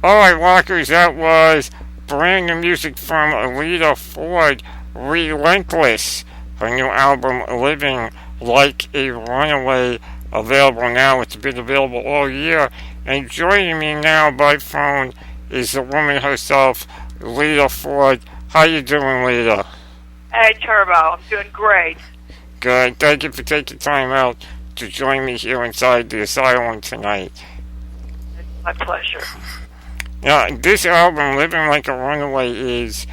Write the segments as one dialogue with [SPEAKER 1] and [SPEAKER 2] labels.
[SPEAKER 1] Alright, Rockers, that was brand new music from Lita Ford, Relentless. Her new album, Living Like a Runaway, available now. It's been available all year. And joining me now by phone is the woman herself, Lita Ford. How you doing, Lita?
[SPEAKER 2] Hey, Turbo. I'm doing great.
[SPEAKER 1] Good. Thank you for taking time out to join me here inside the Asylum tonight.
[SPEAKER 2] It's my pleasure.
[SPEAKER 1] Now, this album, Living Like a Runaway, is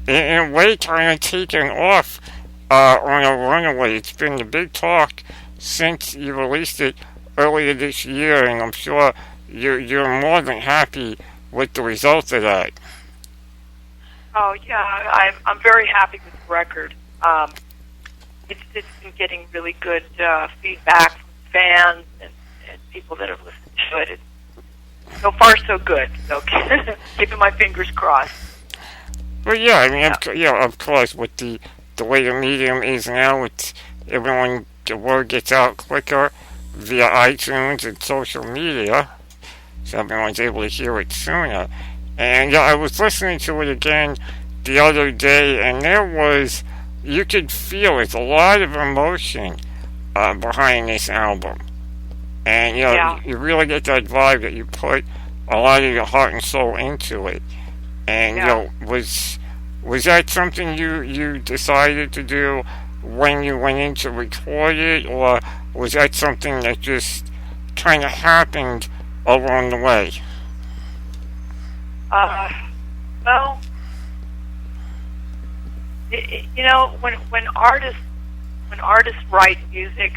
[SPEAKER 1] in a way kind of taken off on a runaway. It's been the big talk since you released it earlier this year, and I'm sure you're more than happy with the results of that.
[SPEAKER 2] Oh, yeah. I'm very happy with the record. It's been getting really good feedback from fans and people that have listened to it. So far, so good. So keeping my fingers crossed.
[SPEAKER 1] Well, yeah, I mean, of course, with the way the medium is now, it's the word gets out quicker via iTunes and social media, so everyone's able to hear it sooner. And yeah, I was listening to it again the other day, and you could feel it's a lot of emotion behind this album. And, you really get that vibe that you put a lot of your heart and soul into it. And, was that something you decided to do when you went in to record it, or was that something that just kind of happened along the way?
[SPEAKER 2] Well, when artists write music,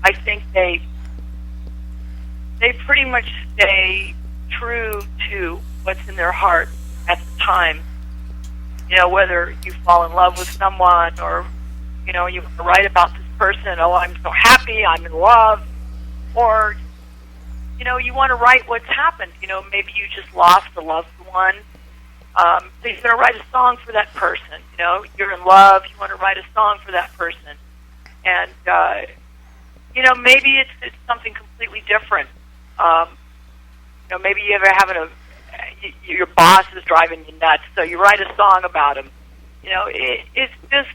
[SPEAKER 2] I think they pretty much stay true to what's in their heart at the time. Whether you fall in love with someone or, you write about this person, oh, I'm so happy, I'm in love, or, you want to write what's happened. Maybe you just lost a loved one. So you're going to write a song for that person. You're in love, you want to write a song for that person. And, maybe it's something completely different. Maybe you ever have your boss is driving you nuts, so you write a song about him. It's just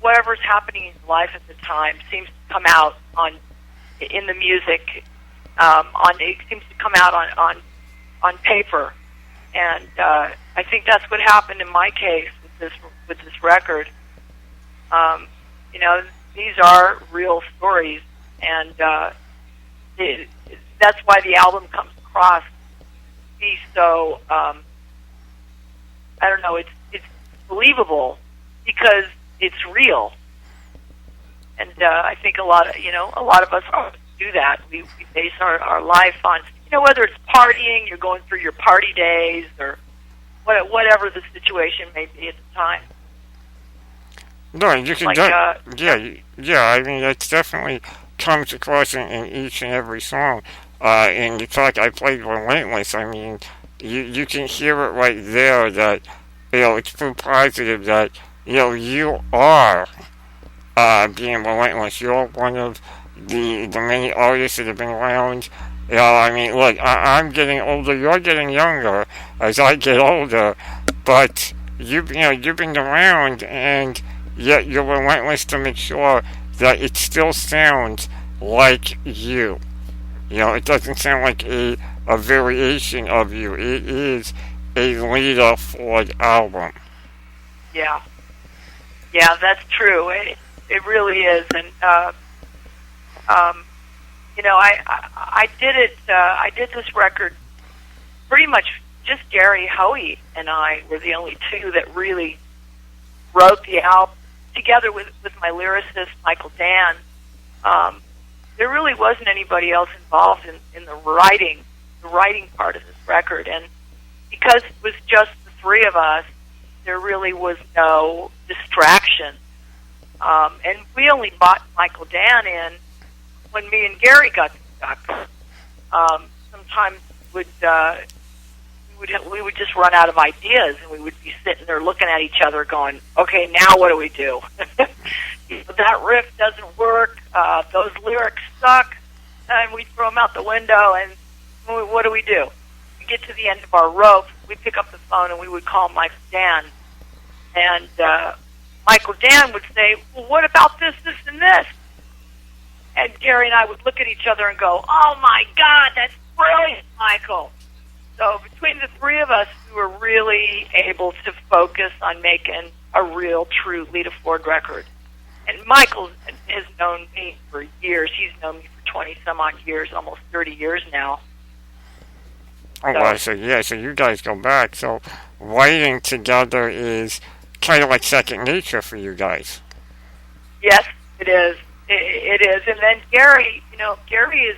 [SPEAKER 2] whatever's happening in life at the time seems to come out in the music. It seems to come out on paper, and I think that's what happened in my case with this record. These are real stories, and that's why the album comes across to be so. I don't know. It's believable because it's real, and I think a lot of us do that. We base our life on whether it's partying, you're going through your party days, or whatever the situation may be at the time.
[SPEAKER 1] No, you can I mean, that definitely comes across in each and every song. In the track I played, Relentless, I mean, you can hear it right there that, it's proof positive that, you are being relentless. You're one of the many artists that have been around. I mean, look, I'm getting older, you're getting younger as I get older, but you've been around, and yet you're relentless to make sure that it still sounds like you. It doesn't sound like a variation of you. It is a Lita Ford album.
[SPEAKER 2] Yeah, that's true. It really is, and I did it. I did this record pretty much. Just Gary Hoey and I were the only two that really wrote the album together with my lyricist Michael Dan. There really wasn't anybody else involved in the writing part of this record, and because it was just the three of us, there really was no distraction. And we only brought Michael Dan in when me and Gary got stuck. Sometimes we would just run out of ideas, and we would be sitting there looking at each other going, okay, now what do we do? That riff doesn't work, those lyrics suck, and we throw them out the window, and what do? We get to the end of our rope, we'd pick up the phone and we would call Michael Dan. And Michael Dan would say, well, what about this, this, and this? And Gary and I would look at each other and go, oh, my God, that's brilliant, Michael. So between the three of us, we were really able to focus on making a real, true Lita Ford record. And Michael has known me for years. He's known me for 20-some-odd years, almost 30 years now.
[SPEAKER 1] Oh, wow, so you guys go back. So writing together is kind of like second nature for you guys.
[SPEAKER 2] Yes, it is. It is. And then Gary, Gary is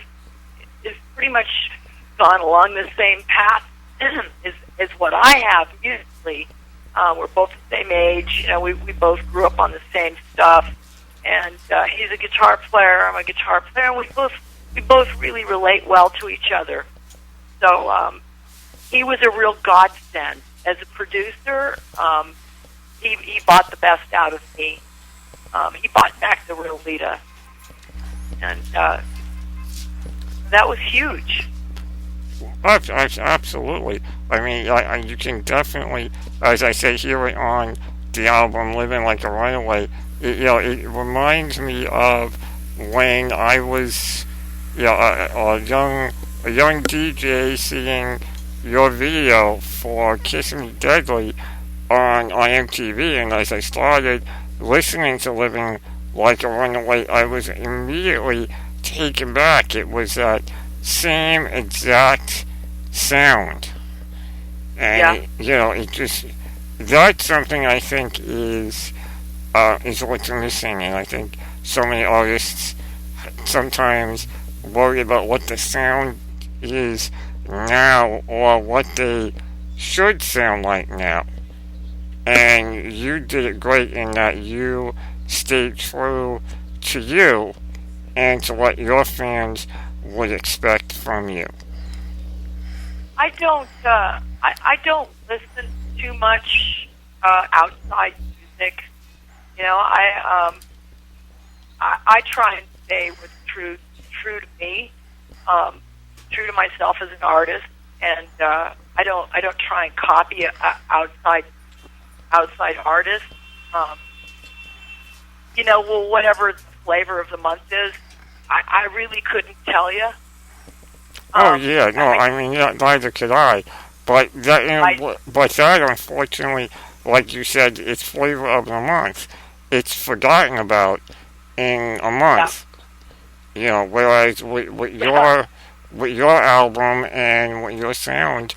[SPEAKER 2] pretty much gone along the same path as what I have musically. We're both the same age. We both grew up on the same stuff. And he's a guitar player. I'm a guitar player. And we both really relate well to each other. So he was a real godsend as a producer. He bought the best out of me. He bought back the real Lita, and that was huge.
[SPEAKER 1] Absolutely. I mean, you can definitely, as I say, hear it on the album "Living Like a Runaway." It reminds me of when I was, a young DJ seeing your video for "Kiss Me Deadly" on MTV, and as I started listening to "Living Like a Runaway," I was immediately taken back. It was that same exact sound, and it just, that's something I think is what's missing, and I think so many artists sometimes worry about what the sound is now or what they should sound like now. And you did it great in that you stayed true to you and to what your fans would expect from you.
[SPEAKER 2] I don't listen too much outside music. I try and stay with true to me, true to myself as an artist, and I don't try and copy outside artists. Whatever the flavor of the month is, I really couldn't tell you.
[SPEAKER 1] Neither could I. But that, unfortunately, like you said, it's flavor of the month. It's forgotten about in a month. Yeah. Whereas with your album and with your sound,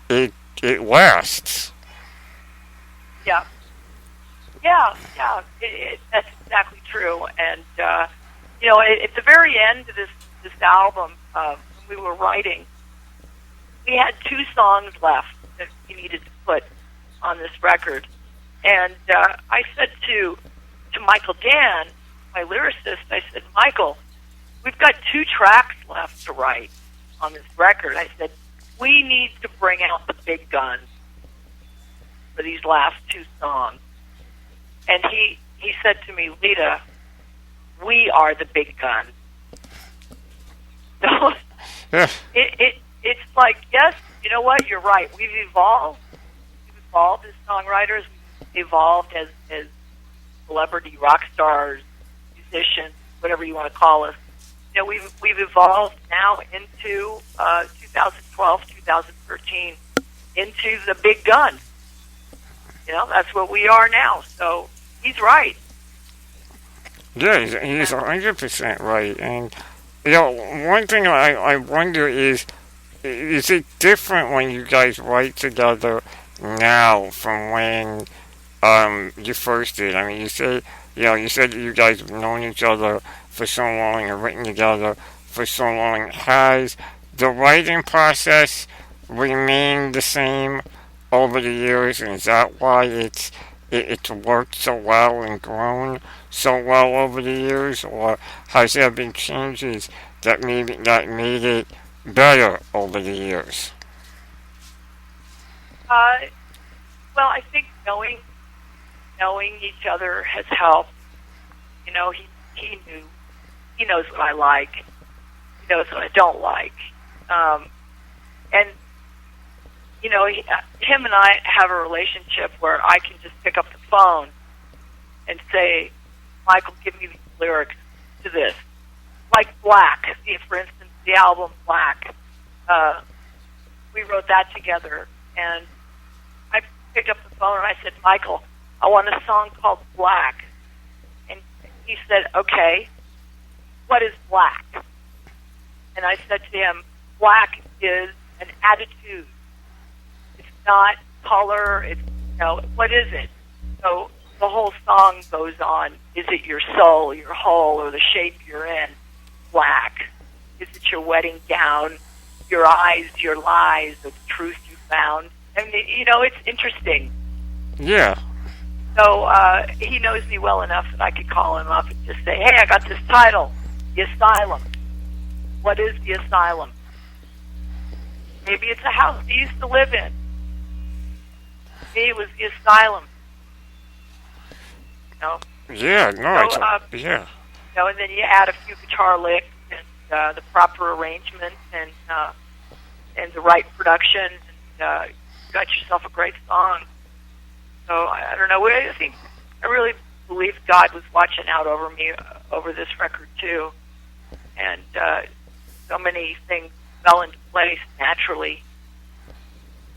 [SPEAKER 1] it lasts.
[SPEAKER 2] Yeah. That's exactly true. And at the very end of this album, when we were writing, we had 2 songs left that we needed to put on this record. And I said to Michael Dan, my lyricist, I said, Michael, we've got 2 tracks left to write on this record. I said, we need to bring out the big guns for these last 2 songs. And he said to me, Lita, we are the big guns. So it's like, yes, you know what, you're right. We've evolved. We've evolved as songwriters. We've evolved as celebrity rock stars, musicians, whatever you want to call us. We've evolved now into 2012, 2013, into the big gun. That's what we are now. So he's right.
[SPEAKER 1] Yeah, he's 100% right. And one thing I wonder is it different when you guys write together now from when you first did? I mean, you said that you guys have known each other for so long and written together for so long. Has the writing process remained the same over the years, and is that why it's worked so well and grown so well over the years, or has there been changes that made it better over the years?
[SPEAKER 2] Well, I think knowing each other has helped. He knows what I like. He knows what I don't like. And him and I have a relationship where I can just pick up the phone and say, Michael, give me the lyrics to this. Like Black, for instance, the album Black. We wrote that together, and I picked up the phone and I said, Michael, I want a song called Black. And he said, okay, what is black? And I said to him, black is an attitude. It's not color. It's, what is it? So the whole song goes on. Is it your soul, your whole, or the shape you're in? Black. Is it your wedding gown, your eyes, your lies, or the truth you found? I mean, it's interesting.
[SPEAKER 1] Yeah.
[SPEAKER 2] So he knows me well enough that I could call him up and just say, hey, I got this title, The Asylum. What is the asylum? Maybe it's a house he used to live in. Maybe it was the asylum.
[SPEAKER 1] Yeah, no, yeah.
[SPEAKER 2] And then you add a few guitar licks and the proper arrangement and the right production, and you got yourself a great song. So I don't know. I really believe God was watching out over me over this record too, and so many things fell into place naturally,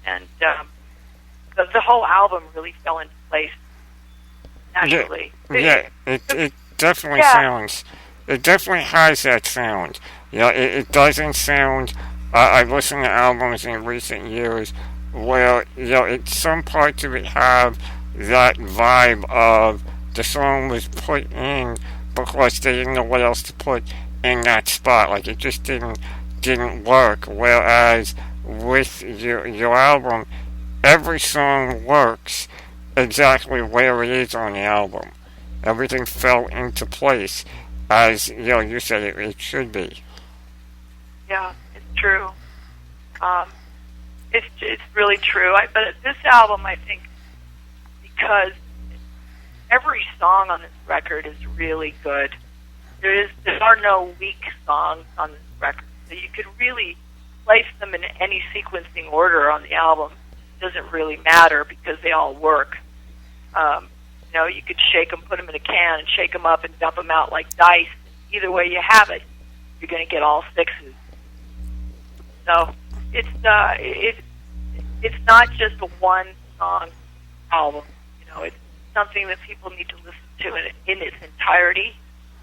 [SPEAKER 2] and the whole album really fell into place naturally.
[SPEAKER 1] Yeah, it definitely sounds. It definitely has that sound. It doesn't sound. I've listened to albums in recent years where some parts of it have that vibe of the song was put in because they didn't know what else to put in that spot. Like it just didn't work. Whereas with your album, every song works exactly where it is on the album. Everything fell into place as you said it should be.
[SPEAKER 2] Yeah, it's true. It's really true. But this album, I think, because every song on this record is really good. There are no weak songs on this record, so you could really place them in any sequencing order on the album. It doesn't really matter because they all work. You could shake them, put them in a can, and shake them up and dump them out like dice. Either way you have it, you're going to get all sixes. So it's not just a one-song album. It's something that people need to listen to in its entirety,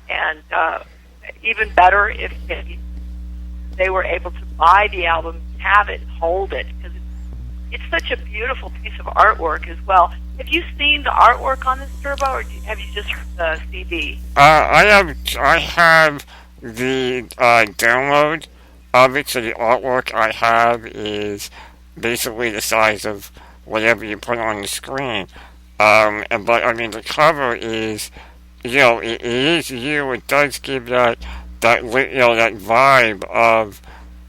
[SPEAKER 2] and even better if they were able to buy the album, have it, and hold it, because it's such a beautiful piece of artwork as well. Have you seen the artwork on this Turbo, or have you just heard the CD?
[SPEAKER 1] I have the download of it, so the artwork I have is basically the size of whatever you put on the screen. But I mean, the cover is, it is you. It does give that vibe of,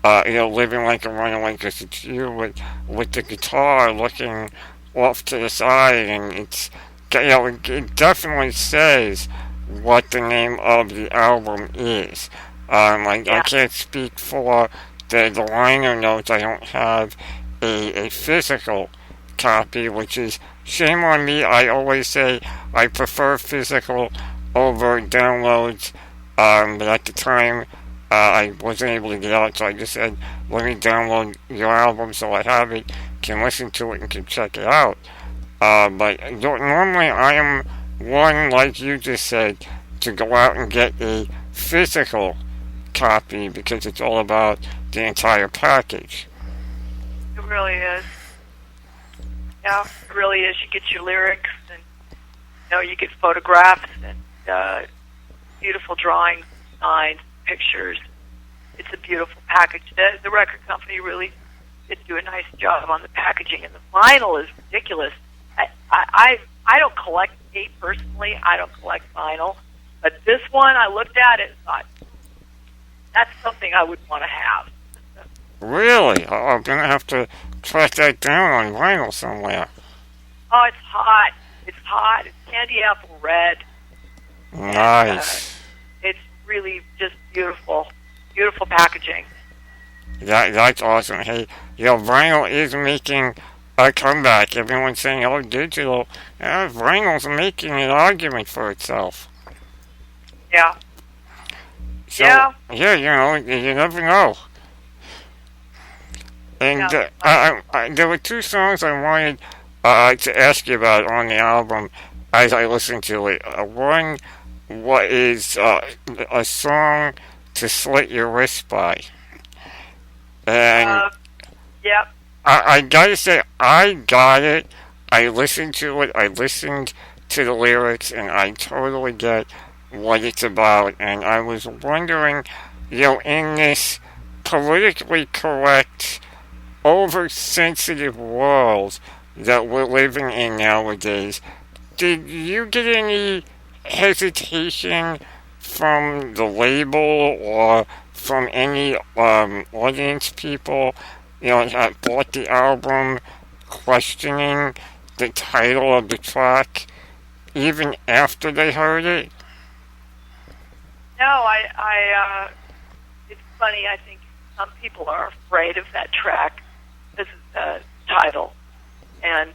[SPEAKER 1] living like a runaway, because it's you with the guitar looking off to the side, and it's, it definitely says what the name of the album is. I can't speak for the liner notes. I don't have a physical copy, which is shame on me. I always say I prefer physical over downloads, but at the time I wasn't able to get out, so I just said, let me download your album so I have it, can listen to it, and can check it out. But normally I am one, like you just said, to go out and get a physical copy because it's all about the entire package.
[SPEAKER 2] It really is. Yeah, it really is. You get your lyrics, and you get photographs and beautiful drawings, signs, pictures. It's a beautiful package. The record company really did do a nice job on the packaging, and the vinyl is ridiculous. I don't collect tape personally. I don't collect vinyl, but this one I looked at it and thought that's something I would want to have.
[SPEAKER 1] Really? I'm gonna have to track that down on vinyl somewhere.
[SPEAKER 2] Oh, it's hot. It's hot. It's candy apple red.
[SPEAKER 1] Nice.
[SPEAKER 2] It's really just beautiful. Beautiful packaging.
[SPEAKER 1] That's awesome. Hey, vinyl is making a comeback. Everyone's saying, "Oh, digital." Vinyl's making an argument for itself.
[SPEAKER 2] Yeah.
[SPEAKER 1] So
[SPEAKER 2] Yeah.
[SPEAKER 1] yeah, you never know. And
[SPEAKER 2] Yeah.
[SPEAKER 1] there were two songs I wanted to ask you about on the album as I listened to it. One, what is a song to slit your wrist by? And
[SPEAKER 2] Yep.
[SPEAKER 1] I gotta say, I got it. I listened to it. I listened to the lyrics, and I totally get what it's about. And I was wondering, in this politically correct, oversensitive world that we're living in nowadays, did you get any hesitation from the label or from any audience people, that bought the album, questioning the title of the track even after they heard it?
[SPEAKER 2] No, it's funny. I think some people are afraid of that track because of the title, and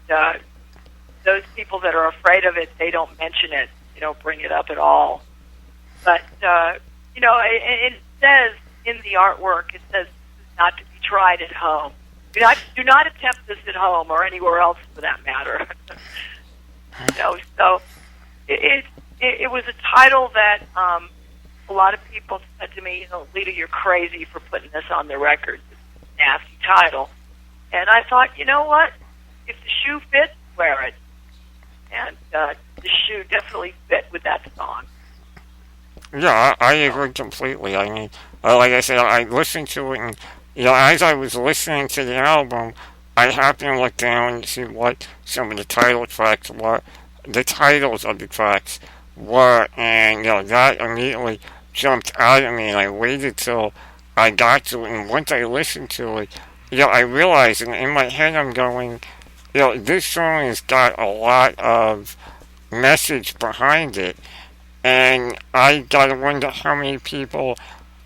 [SPEAKER 2] those people that are afraid of it, they don't mention it. They don't bring it up at all. But it says in the artwork, it says not to be tried at home. Do not attempt this at home or anywhere else for that matter. So it was a title that a lot of people said to me, Lita, you're crazy for putting this on the record. This nasty title. And I thought, you know what? If the shoe fits, wear it. And the shoe definitely fit with that song.
[SPEAKER 1] Yeah, I agree completely. I mean, like I said, I listened to it, and as I was listening to the album, I happened to look down and see what some of the title tracks were, the titles of the tracks were, and that immediately jumped out at me, and I waited till I got to it, and once I listened to it, I realized, and in my head I'm going, this song has got a lot of message behind it. And I gotta wonder how many people,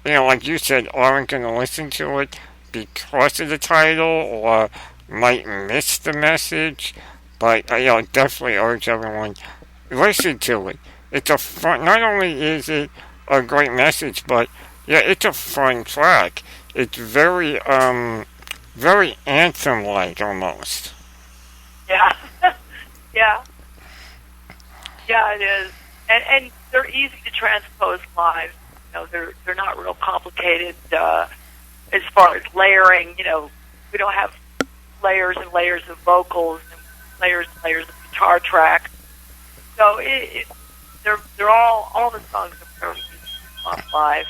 [SPEAKER 1] like you said, aren't gonna listen to it because of the title or might miss the message. But definitely urge everyone listen to it. It's a fun. Not only is it a great message, but it's a fun track. It's very very anthem-like almost.
[SPEAKER 2] Yeah, yeah, yeah. It is, and they're easy to transpose live. They're not real complicated as far as layering. We don't have layers and layers of vocals and layers of guitar tracks. So they're all the songs are very easy to perform live.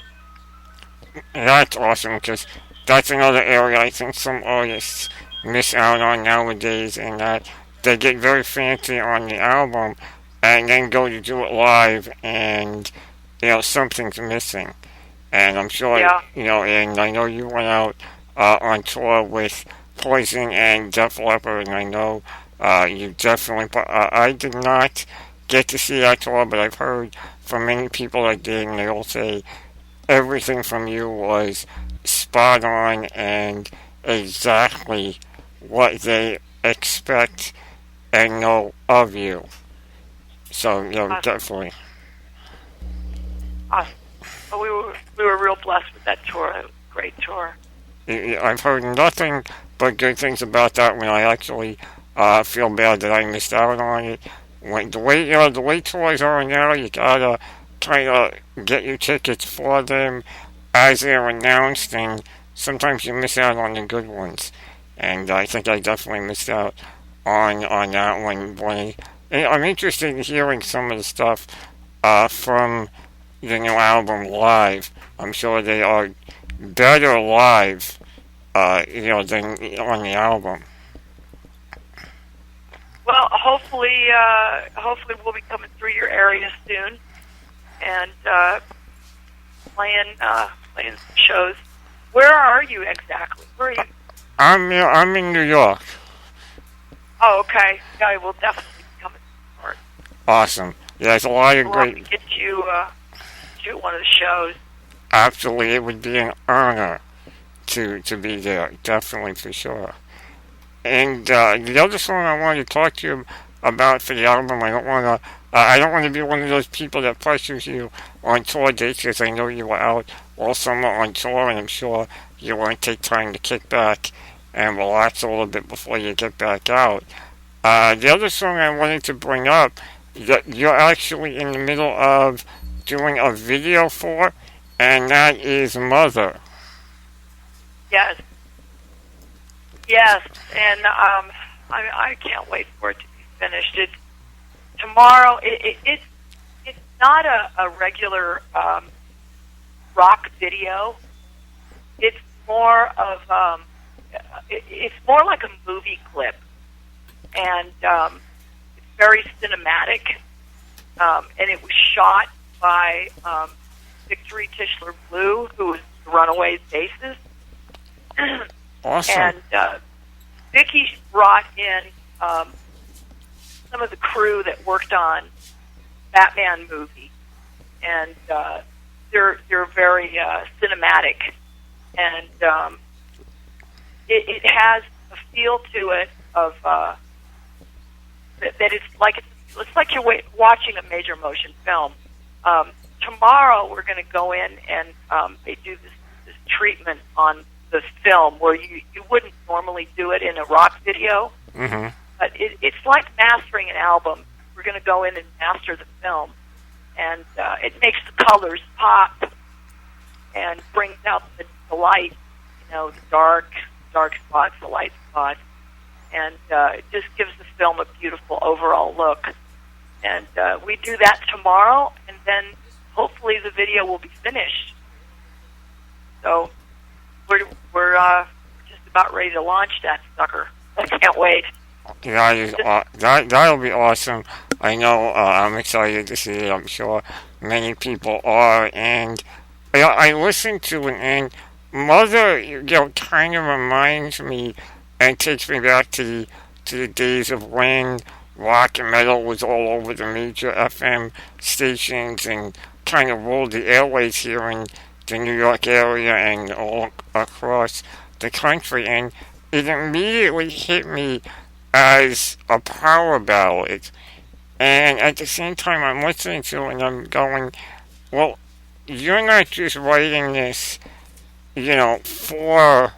[SPEAKER 1] That's awesome because that's another area I think some artists miss out on nowadays, and that they get very fancy on the album and then go to do it live, and something's missing. And I'm sure and I know you went out on tour with Poison and Def Leppard, and I know you definitely. I did not get to see that tour, but I've heard from many people that did, and they all say everything from you was spot on and exactly what they expect and know of you. So,
[SPEAKER 2] Awesome.
[SPEAKER 1] Definitely.
[SPEAKER 2] Awesome. Well, we were real blessed with that tour. It was a great tour.
[SPEAKER 1] I've heard nothing but good things about that when I actually feel bad that I missed out on it. When the way tours are now, you gotta kind of get your tickets for them as they're announced, and sometimes you miss out on the good ones. And I think I definitely missed out on that one. And I'm interested in hearing some of the stuff from the new album live. I'm sure they are better live, than on the album.
[SPEAKER 2] Well, hopefully we'll be coming through your area soon and playing some shows. Where are you exactly? Where are you?
[SPEAKER 1] I'm in New York.
[SPEAKER 2] Oh, okay. Yeah, we'll definitely be coming to New York.
[SPEAKER 1] Awesome. Yeah, there's a lot of
[SPEAKER 2] We'll
[SPEAKER 1] great.
[SPEAKER 2] have to get you at one of the shows.
[SPEAKER 1] Absolutely, it would be an honor to be there, definitely for sure. And the other song I wanted to talk to you about for the album, I don't want to be one of those people that pressures you on tour dates because I know you were out all summer on tour, and I'm sure you want to take time to kick back and relax a little bit before you get back out. The other song I wanted to bring up that you're actually in the middle of doing a video for, and that is Mother.
[SPEAKER 2] Yes. Yes, and I can't wait for it to be finished. Tomorrow. It's not a regular rock video. It's more of it's more like a movie clip, and it's very cinematic. And it was shot by Victory Tischler Blue, who was the Runaways bassist.
[SPEAKER 1] Awesome.
[SPEAKER 2] And Vicky brought in some of the crew that worked on Batman movie, and they're very cinematic, and it has a feel to it of that it's like you're watching a major motion film. Tomorrow we're going to go in and they do this treatment on the film where you wouldn't normally do it in a rock video.
[SPEAKER 1] Mm-hmm.
[SPEAKER 2] But it's like mastering an album. We're going to go in and master the film, and it makes the colors pop and brings out the light, the dark spots, the light spots, and it just gives the film a beautiful overall look. And we do that tomorrow, and then hopefully the video will be finished. So we're just about ready to launch that sucker. I can't wait.
[SPEAKER 1] That'll be awesome. I know I'm excited to see it. I'm sure many people are. And I listened to it, and Mother, kind of reminds me and takes me back to the days of when rock and metal was all over the major FM stations and kind of ruled the airways here in the New York area and all across the country. And it immediately hit me as a power ballad. And at the same time, I'm listening to it and I'm going, well, you're not just writing this, for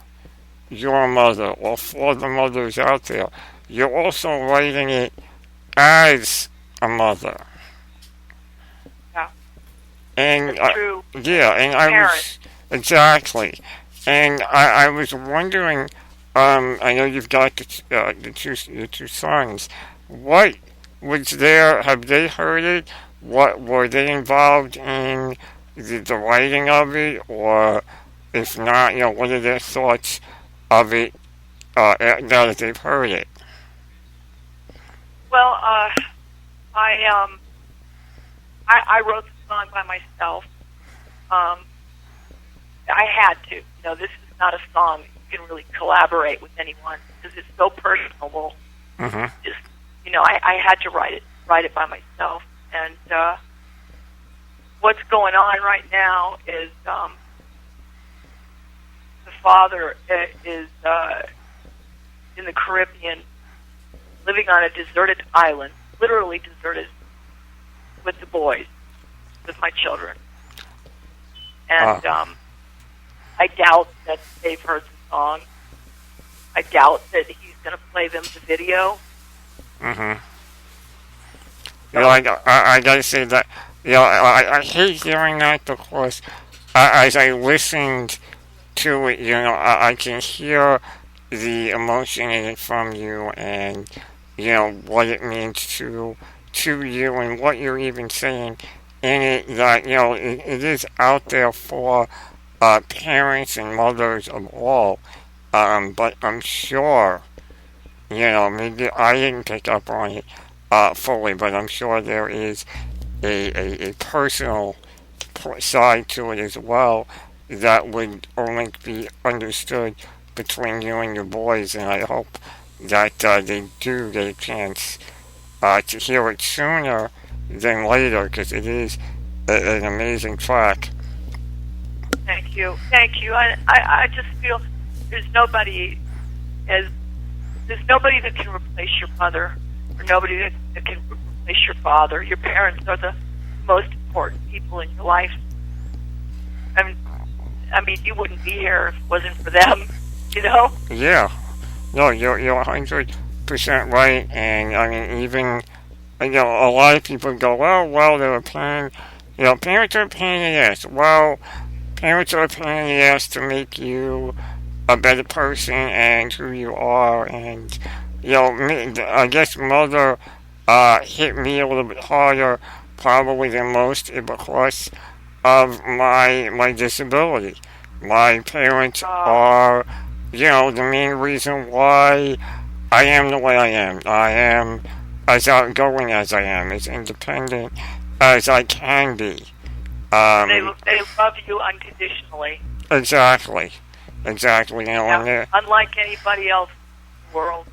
[SPEAKER 1] your mother or for the mothers out there. You're also writing it as a mother.
[SPEAKER 2] Yeah.
[SPEAKER 1] And
[SPEAKER 2] that's true.
[SPEAKER 1] And I was exactly. And I was wondering, I know you've got the two sons. What was there? Have they heard it? What were they involved in the writing of it, or if not, what are their thoughts of it now that they've heard it?
[SPEAKER 2] Well, I wrote the song by myself. I had to. This is not a song you can really collaborate with anyone because it's so personal.
[SPEAKER 1] Mm-hmm.
[SPEAKER 2] Just, I had to write it by myself. And what's going on right now is the father is in the Caribbean, living on a deserted island, literally deserted, with the boys, with my children. And I doubt that they've heard the song. I doubt that he's going to play them the video.
[SPEAKER 1] Mm-hmm. I got to say that, I hate hearing that because as I listened to it, I can hear the emotion in it from you and, what it means to you and what you're even saying in it that, it is out there for parents and mothers of all. But I'm sure, maybe I didn't pick up on it fully, but I'm sure there is a personal side to it as well that would only be understood between you and your boys, and I hope that they do get a chance to hear it sooner than later, because it is an amazing track.
[SPEAKER 2] Thank you. Thank you. I just feel there's nobody as there's nobody that can replace your mother, or nobody that can replace your father. Your parents are the most important people in your life. I mean, you wouldn't be here if it wasn't for them, you know?
[SPEAKER 1] Yeah. No, you're 100% right. And I mean, even, a lot of people go, oh, well, they're a pain. Parents are a pain in the ass. Well, parents are a pain in the ass to make you a better person and who you are. And, I guess mother hit me a little bit harder probably than most because of my disability. My parents are, the main reason why I am the way I am. I am as outgoing as I am, as independent as I can be.
[SPEAKER 2] They love you unconditionally.
[SPEAKER 1] Exactly.
[SPEAKER 2] Unlike anybody else in the world,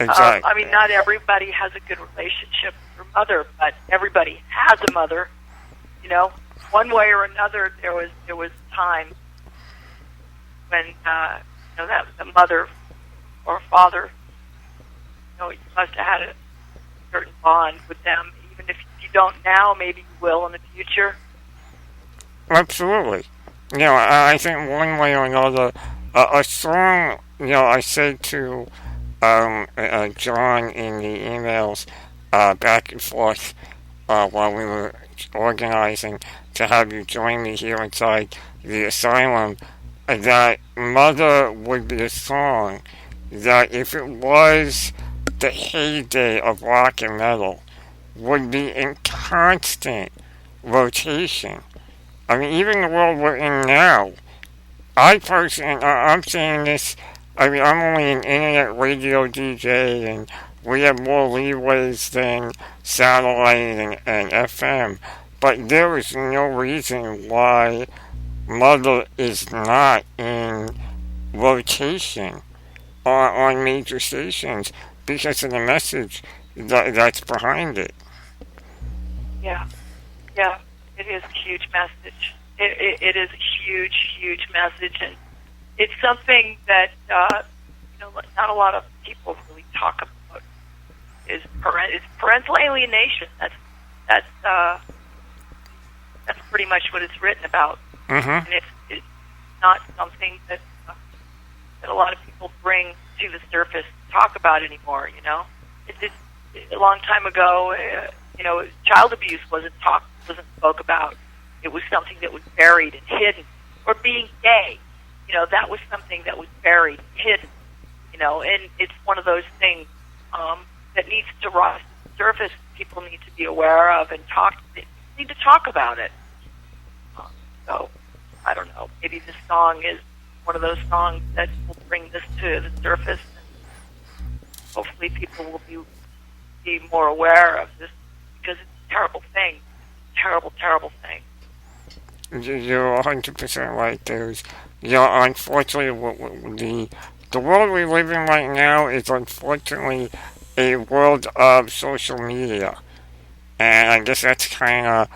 [SPEAKER 1] Exactly.
[SPEAKER 2] I mean, not everybody has a good relationship with their mother, but everybody has a mother. One way or another, there was a time when that the mother or father, you must have had a certain bond with them. Even if you don't now, maybe you will in the future.
[SPEAKER 1] Absolutely. I think one way or another, a song. I said to John in the emails back and forth while we were organizing to have you join me here inside the asylum, that Mother would be a song that, if it was the heyday of rock and metal, would be in constant rotation. I mean, even the world we're in now, I'm saying this, I'm only an internet radio DJ, and we have more leeways than satellite and FM, but there is no reason why Mother is not in rotation on major stations because of the message that's behind it.
[SPEAKER 2] Yeah, it is a huge message. It is a huge message, and it's something that not a lot of people really talk about. Is parental alienation. That's pretty much what it's written about.
[SPEAKER 1] Mm-hmm.
[SPEAKER 2] And it's not something that a lot of people bring to the surface to talk about anymore. It's a long time ago. Child abuse wasn't spoke about. It was something that was buried and hidden. Or being gay, that was something that was buried and hidden. And it's one of those things that needs to rise to the surface. People need to be aware of and need to talk about it. So, I don't know. Maybe this song is one of those songs that will bring this to the surface. And hopefully people will be more aware of this, because it's a terrible thing. Terrible thing.
[SPEAKER 1] You're 100% right. Unfortunately, the world we live in right now is unfortunately a world of social media. And I guess that's kind of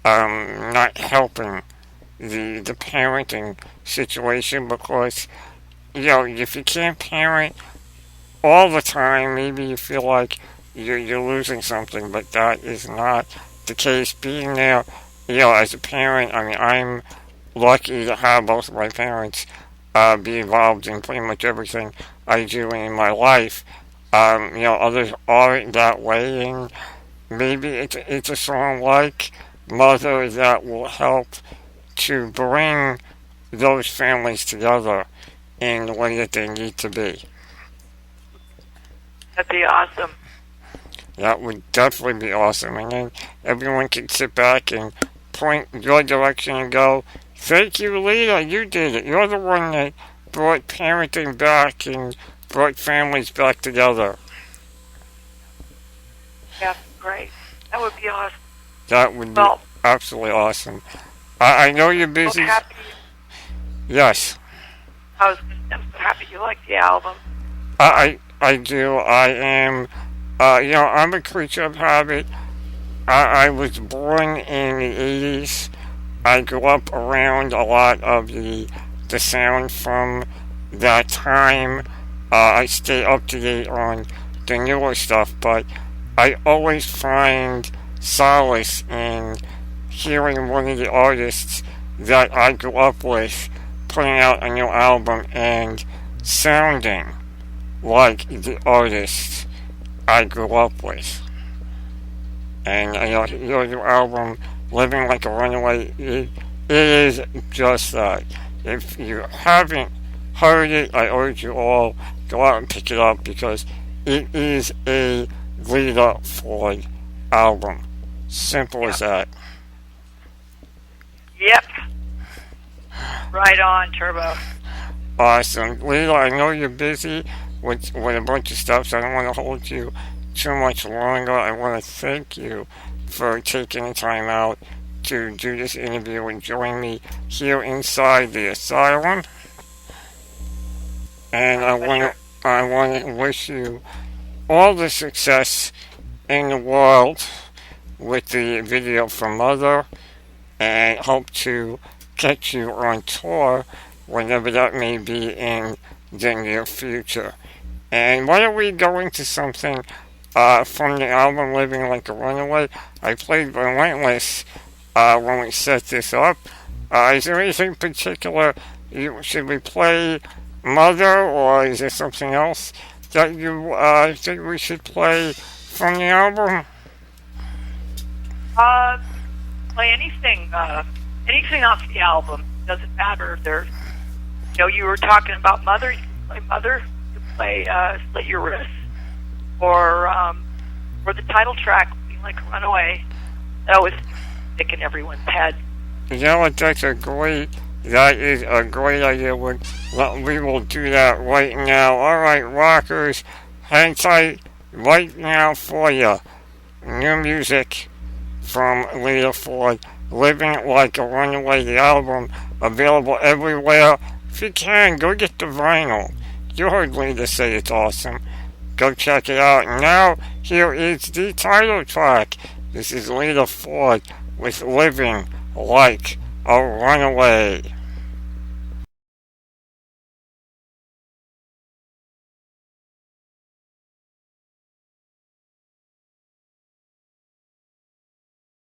[SPEAKER 1] not helping the parenting situation, because if you can't parent all the time, maybe you feel like you're losing something, but that is not the case. Being there, as a parent, I'm lucky to have both of my parents be involved in pretty much everything I do in my life. Others aren't that way, and maybe it's a song like Mother that will help to bring those families together in the way that they need to be.
[SPEAKER 2] That'd be awesome.
[SPEAKER 1] That would definitely be awesome. And then everyone can sit back and point your direction and go, thank you, Lita, you did it. You're the one that brought parenting back and brought families back together.
[SPEAKER 2] Yeah, great. That would be awesome.
[SPEAKER 1] That would be absolutely awesome. I know you're busy.
[SPEAKER 2] I'm happy.
[SPEAKER 1] Yes.
[SPEAKER 2] I'm so happy you like the album.
[SPEAKER 1] I do. I am. I'm a creature of habit. I was born in the 80s. I grew up around a lot of the sound from that time. I stay up to date on the newer stuff, but I always find solace in hearing one of the artists that I grew up with putting out a new album and sounding like the artist I grew up with. And your new album, Living Like a Runaway, it is just that. If you haven't heard it, I urge you all go out and pick it up because it is a Lita Ford album. Simple as that.
[SPEAKER 2] Yep. Right on, Turbo.
[SPEAKER 1] Awesome. Lita, I know you're busy with a bunch of stuff, so I don't want to hold you too much longer. I want to thank you for taking the time out to do this interview and join me here inside the asylum. And I want to wish you all the success in the world with the video for Mother, and hope to catch you on tour whenever that may be in the near future. And why don't we go into something from the album Living Like a Runaway? I played Relentless when we set this up. Is there anything particular? Should we play Mother, or is there something else that you think we should play from the album?
[SPEAKER 2] Play anything off the album. Doesn't matter. There's, you were talking about Mother. You can play Mother. You can play Slit Your Wrists, or the title track, Living Like a Runaway. That was sticking everyone's head.
[SPEAKER 1] That is a great idea. We will do that right now. Alright, rockers, hang tight right now for you. New music from Lita Ford, Living Like a Runaway, the album, available everywhere. If you can, go get the vinyl. You heard Lita say it's awesome. Go check it out. Now, here is the title track. This is Lita Ford with Living Like a Runaway.